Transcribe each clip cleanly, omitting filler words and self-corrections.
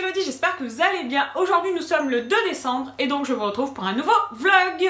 Elodie, j'espère que vous allez bien. Aujourd'hui nous sommes le 2 décembre et donc je vous retrouve pour un nouveau vlog.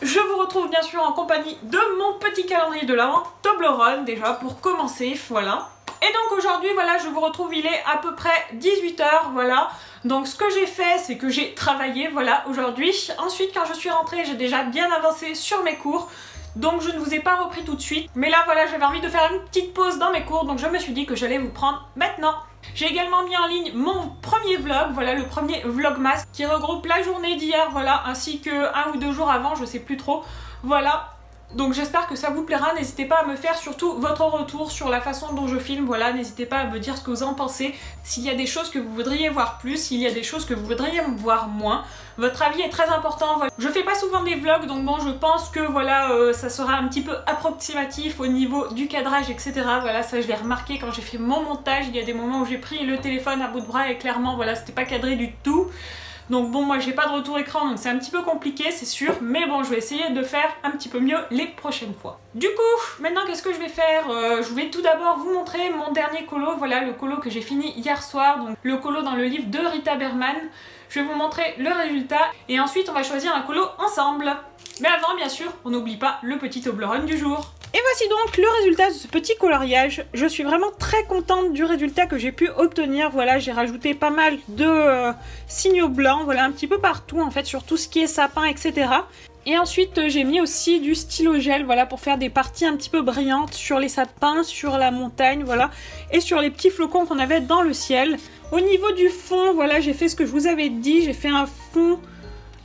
Je vous retrouve bien sûr en compagnie de mon petit calendrier de l'Avent Toblerone déjà pour commencer, voilà. Et donc aujourd'hui voilà, je vous retrouve, il est à peu près 18 h, voilà. Donc ce que j'ai fait, c'est que j'ai travaillé, voilà, aujourd'hui. Ensuite quand je suis rentrée, j'ai déjà bien avancé sur mes cours. Donc je ne vous ai pas repris tout de suite. Mais là voilà, j'avais envie de faire une petite pause dans mes cours, donc je me suis dit que j'allais vous prendre maintenant. J'ai également mis en ligne mon premier vlog, voilà le premier vlogmas qui regroupe la journée d'hier, voilà, ainsi que 1 ou 2 jours avant, je sais plus trop, voilà. Donc j'espère que ça vous plaira, n'hésitez pas à me faire surtout votre retour sur la façon dont je filme, voilà, n'hésitez pas à me dire ce que vous en pensez, s'il y a des choses que vous voudriez voir plus, s'il y a des choses que vous voudriez voir moins, votre avis est très important, voilà. Je fais pas souvent des vlogs, donc bon, je pense que voilà, ça sera un petit peu approximatif au niveau du cadrage, etc. Voilà, ça je l'ai remarqué quand j'ai fait mon montage, il y a des moments où j'ai pris le téléphone à bout de bras et clairement, voilà, c'était pas cadré du tout. Donc bon, moi j'ai pas de retour écran, donc c'est un petit peu compliqué, c'est sûr, mais bon, je vais essayer de faire un petit peu mieux les prochaines fois. Du coup, maintenant qu'est-ce que je vais faire? Je vais tout d'abord vous montrer mon dernier colo, voilà le colo que j'ai fini hier soir, donc le colo dans le livre de Rita Berman. Je vais vous montrer le résultat et ensuite on va choisir un colo ensemble. Mais avant, bien sûr, on n'oublie pas le petit Toblerone du jour. Et voici donc le résultat de ce petit coloriage. Je suis vraiment très contente du résultat que j'ai pu obtenir. Voilà, j'ai rajouté pas mal de signaux blancs, voilà, un petit peu partout en fait, sur tout ce qui est sapin, etc. Et ensuite, j'ai mis aussi du stylo gel, voilà, pour faire des parties un petit peu brillantes sur les sapins, sur la montagne, voilà, et sur les petits flocons qu'on avait dans le ciel. Au niveau du fond, voilà, j'ai fait ce que je vous avais dit, j'ai fait un fond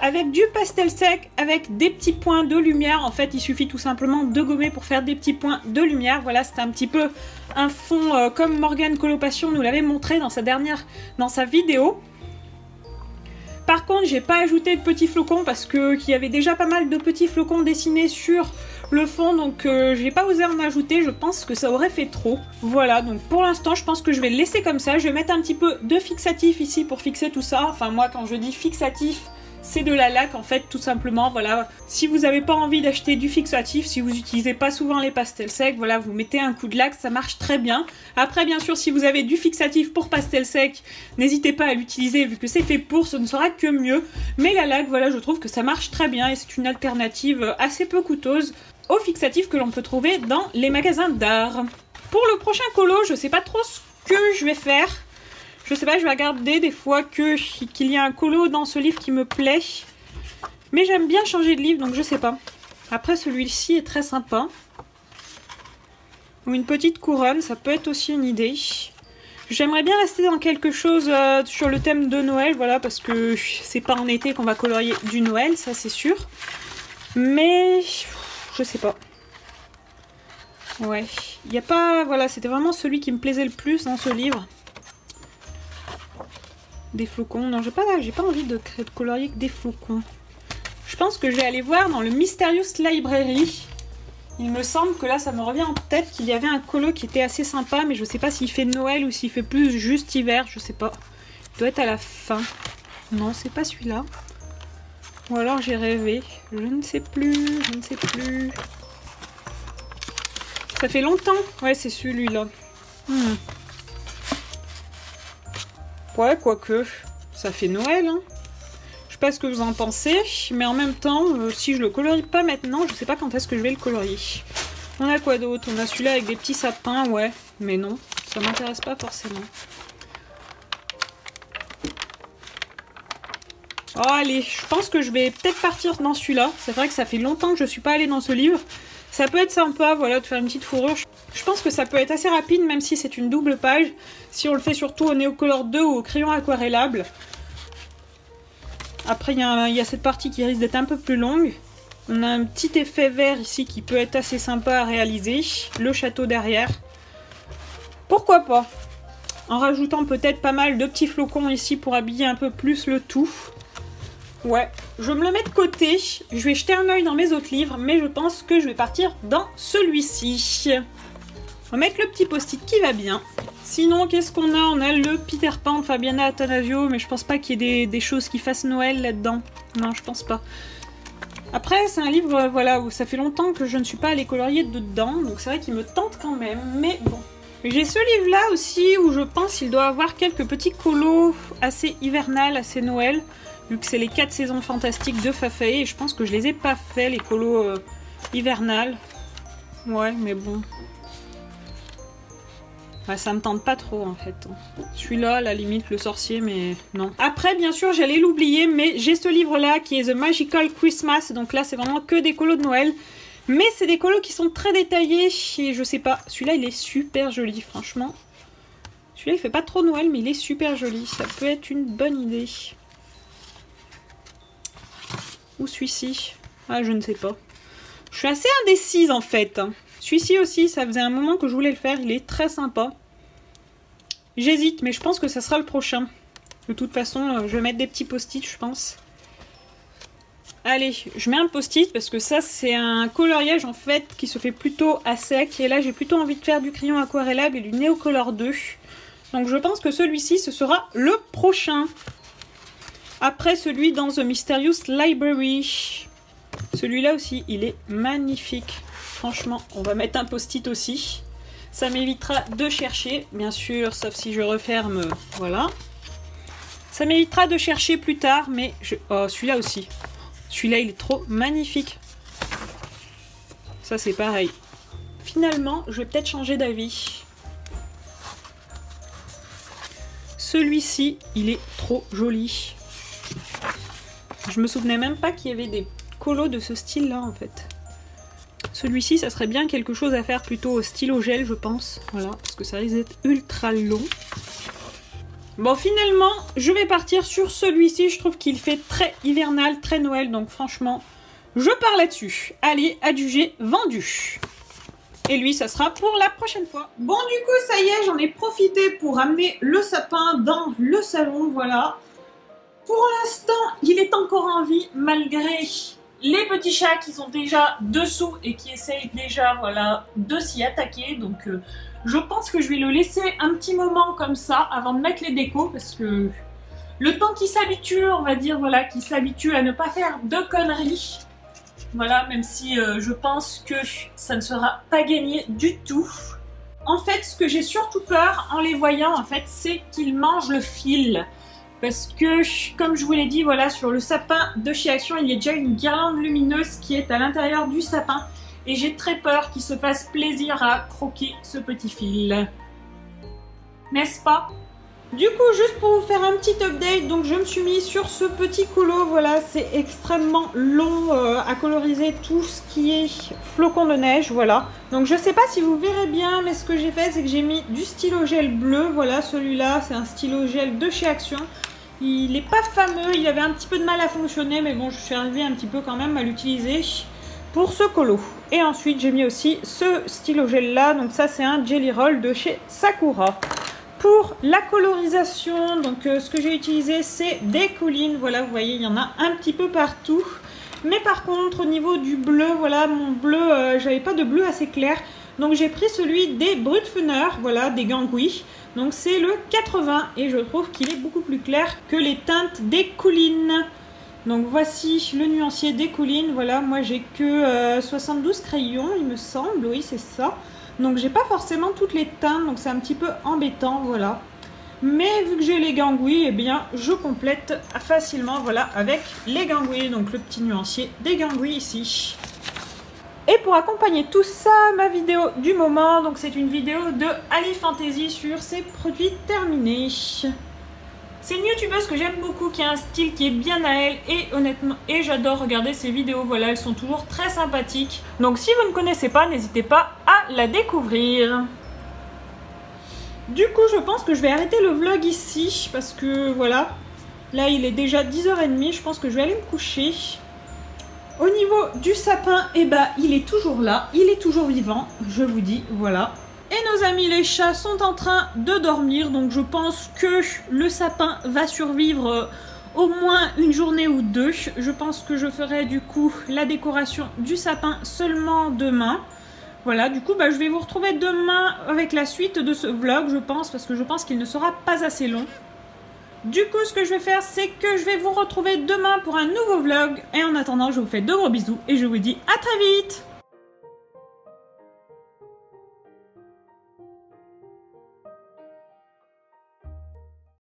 avec du pastel sec, avec des petits points de lumière. En fait, il suffit tout simplement de gommer pour faire des petits points de lumière. Voilà, c'est un petit peu un fond comme Morgane Colopassion nous l'avait montré dans sa vidéo. Par contre, j'ai pas ajouté de petits flocons parce qu'il y avait déjà pas mal de petits flocons dessinés sur le fond, donc j'ai pas osé en ajouter, je pense que ça aurait fait trop. Voilà, donc pour l'instant, je pense que je vais le laisser comme ça. Je vais mettre un petit peu de fixatif ici pour fixer tout ça. Enfin, moi, quand je dis fixatif, c'est de la laque en fait, tout simplement, voilà. Si vous n'avez pas envie d'acheter du fixatif, si vous n'utilisez pas souvent les pastels secs, voilà, vous mettez un coup de laque, ça marche très bien. Après, bien sûr, si vous avez du fixatif pour pastel sec, n'hésitez pas à l'utiliser, vu que c'est fait pour, ce ne sera que mieux. Mais la laque, voilà, je trouve que ça marche très bien et c'est une alternative assez peu coûteuse au fixatif que l'on peut trouver dans les magasins d'art. Pour le prochain colo, je sais pas trop ce que je vais faire. Je sais pas, je vais regarder des fois qu'il y a un colo dans ce livre qui me plaît. Mais j'aime bien changer de livre, donc je sais pas. Après, celui-ci est très sympa. Ou une petite couronne, ça peut être aussi une idée. J'aimerais bien rester dans quelque chose sur le thème de Noël, voilà, parce que c'est pas en été qu'on va colorier du Noël, ça c'est sûr. Mais je sais pas. Ouais, il n'y a pas... Voilà, c'était vraiment celui qui me plaisait le plus dans ce livre. Des flocons. Non, j'ai pas envie de colorier que des flocons. Je pense que je vais aller voir dans le Mysterious Library. Il me semble que là, ça me revient en tête qu'il y avait un colo qui était assez sympa, mais je sais pas s'il fait Noël ou s'il fait plus juste hiver, je sais pas. Il doit être à la fin. Non, c'est pas celui-là. Ou alors j'ai rêvé. Je ne sais plus, je ne sais plus. Ça fait longtemps. Ouais, c'est celui-là. Ouais, quoique, ça fait Noël, hein. Je sais pas ce que vous en pensez, mais en même temps, si je le colorie pas maintenant, je sais pas quand est-ce que je vais le colorier. On a quoi d'autre? On a celui-là avec des petits sapins, ouais, mais non, ça m'intéresse pas forcément. Oh, allez, je pense que je vais peut-être partir dans celui-là. C'est vrai que ça fait longtemps que je suis pas allée dans ce livre. Ça peut être sympa, voilà, de faire une petite fourrure. Je pense que ça peut être assez rapide, même si c'est une double page. Si on le fait surtout au Neocolor 2 ou au crayon aquarellable. Après, il y a cette partie qui risque d'être un peu plus longue. On a un petit effet vert ici qui peut être assez sympa à réaliser. Le château derrière. Pourquoi pas? En rajoutant peut-être pas mal de petits flocons ici pour habiller un peu plus le tout. Ouais, je me le mets de côté, je vais jeter un œil dans mes autres livres, mais je pense que je vais partir dans celui-ci. On va mettre le petit post-it qui va bien. Sinon, qu'est-ce qu'on a? On a le Peter Pan de Fabiana Attanasio, mais je pense pas qu'il y ait des choses qui fassent Noël là-dedans. Non, je pense pas. Après, c'est un livre, voilà, où ça fait longtemps que je ne suis pas allée colorier dedans, donc c'est vrai qu'il me tente quand même, mais bon. J'ai ce livre-là aussi où je pense qu'il doit avoir quelques petits colos assez hivernales, assez Noël. Vu que c'est les 4 saisons fantastiques de Fafay. Et je pense que je les ai pas fait, les colos hivernales. Ouais, mais bon. Ouais, ça me tente pas trop en fait. Celui-là, à la limite, le sorcier, mais non. Après, bien sûr, j'allais l'oublier, mais j'ai ce livre-là qui est The Magical Christmas. Donc là, c'est vraiment que des colos de Noël. Mais c'est des colos qui sont très détaillés. Et je sais pas, celui-là, il est super joli, franchement. Celui-là, il fait pas trop Noël, mais il est super joli. Ça peut être une bonne idée. Ou celui-ci. Ah, je ne sais pas. Je suis assez indécise en fait. Celui-ci aussi, ça faisait un moment que je voulais le faire. Il est très sympa. J'hésite, mais je pense que ça sera le prochain. De toute façon, je vais mettre des petits post-it, je pense. Allez, je mets un post-it parce que ça, c'est un coloriage en fait qui se fait plutôt à sec. Et là, j'ai plutôt envie de faire du crayon aquarellable et du Neocolor 2. Donc je pense que celui-ci, ce sera le prochain. Après celui dans The Mysterious Library. Celui-là aussi, il est magnifique. Franchement, on va mettre un post-it aussi. Ça m'évitera de chercher, bien sûr, sauf si je referme. Voilà. Ça m'évitera de chercher plus tard, mais... Oh, celui-là aussi. Celui-là, il est trop magnifique. Ça, c'est pareil. Finalement, je vais peut-être changer d'avis. Celui-ci, il est trop joli. Je me souvenais même pas qu'il y avait des colos de ce style-là, en fait. Celui-ci, ça serait bien quelque chose à faire plutôt au stylo gel, je pense. Voilà, parce que ça risque d'être ultra long. Bon, finalement, je vais partir sur celui-ci. Je trouve qu'il fait très hivernal, très Noël. Donc, franchement, je pars là-dessus. Allez, adjugé, vendu. Et lui, ça sera pour la prochaine fois. Bon, du coup, ça y est, j'en ai profité pour amener le sapin dans le salon. Voilà. Pour l'instant, il est encore en vie, malgré les petits chats qui sont déjà dessous et qui essayent déjà, voilà, de s'y attaquer. Donc, je pense que je vais le laisser un petit moment comme ça avant de mettre les décos parce que le temps qu'il s'habitue, on va dire, voilà, qu'il s'habitue à ne pas faire de conneries. Voilà, même si je pense que ça ne sera pas gagné du tout. En fait, ce que j'ai surtout peur en les voyant, en fait, c'est qu'ils mangent le fil. Parce que, comme je vous l'ai dit, voilà, sur le sapin de chez Action, il y a déjà une guirlande lumineuse qui est à l'intérieur du sapin. Et j'ai très peur qu'il se fasse plaisir à croquer ce petit fil. N'est-ce pas? Du coup, juste pour vous faire un petit update, donc je me suis mis sur ce petit colo, voilà, c'est extrêmement long à coloriser tout ce qui est flocons de neige, voilà. Donc je sais pas si vous verrez bien, mais ce que j'ai fait, c'est que j'ai mis du stylo gel bleu, voilà, celui-là, c'est un stylo gel de chez Action. Il n'est pas fameux, il avait un petit peu de mal à fonctionner, mais bon, je suis arrivée un petit peu quand même à l'utiliser pour ce colo. Et ensuite, j'ai mis aussi ce stylo gel-là, donc ça, c'est un Jelly Roll de chez Sakura. Pour la colorisation, donc ce que j'ai utilisé, c'est des coulines. Voilà, vous voyez, il y en a un petit peu partout. Mais par contre, au niveau du bleu, voilà, mon bleu, j'avais pas de bleu assez clair. Donc j'ai pris celui des Brutfuner, voilà, des Gangui. Donc c'est le 80 et je trouve qu'il est beaucoup plus clair que les teintes des coulines. Donc voici le nuancier des coulines. Voilà, moi j'ai que 72 crayons, il me semble, oui c'est ça. Donc j'ai pas forcément toutes les teintes, donc c'est un petit peu embêtant, voilà. Mais vu que j'ai les Gangui, eh bien je complète facilement, voilà, avec les Gangui. Donc le petit nuancier des Gangui ici. Et pour accompagner tout ça, ma vidéo du moment, donc c'est une vidéo de Ali Fantasy sur ses produits terminés. C'est une youtubeuse que j'aime beaucoup, qui a un style qui est bien à elle et honnêtement, et j'adore regarder ses vidéos, voilà, elles sont toujours très sympathiques. Donc si vous ne connaissez pas, n'hésitez pas à la découvrir. Du coup, je pense que je vais arrêter le vlog ici, parce que voilà, là il est déjà 10h30, je pense que je vais aller me coucher. Au niveau du sapin, eh ben, il est toujours là, il est toujours vivant, je vous dis, voilà. Et nos amis les chats sont en train de dormir, donc je pense que le sapin va survivre au moins une journée ou deux. Je pense que je ferai du coup la décoration du sapin seulement demain. Voilà, du coup, bah, je vais vous retrouver demain avec la suite de ce vlog, je pense, parce que je pense qu'il ne sera pas assez long. Du coup, ce que je vais faire, c'est que je vais vous retrouver demain pour un nouveau vlog. Et en attendant, je vous fais de gros bisous et je vous dis à très vite!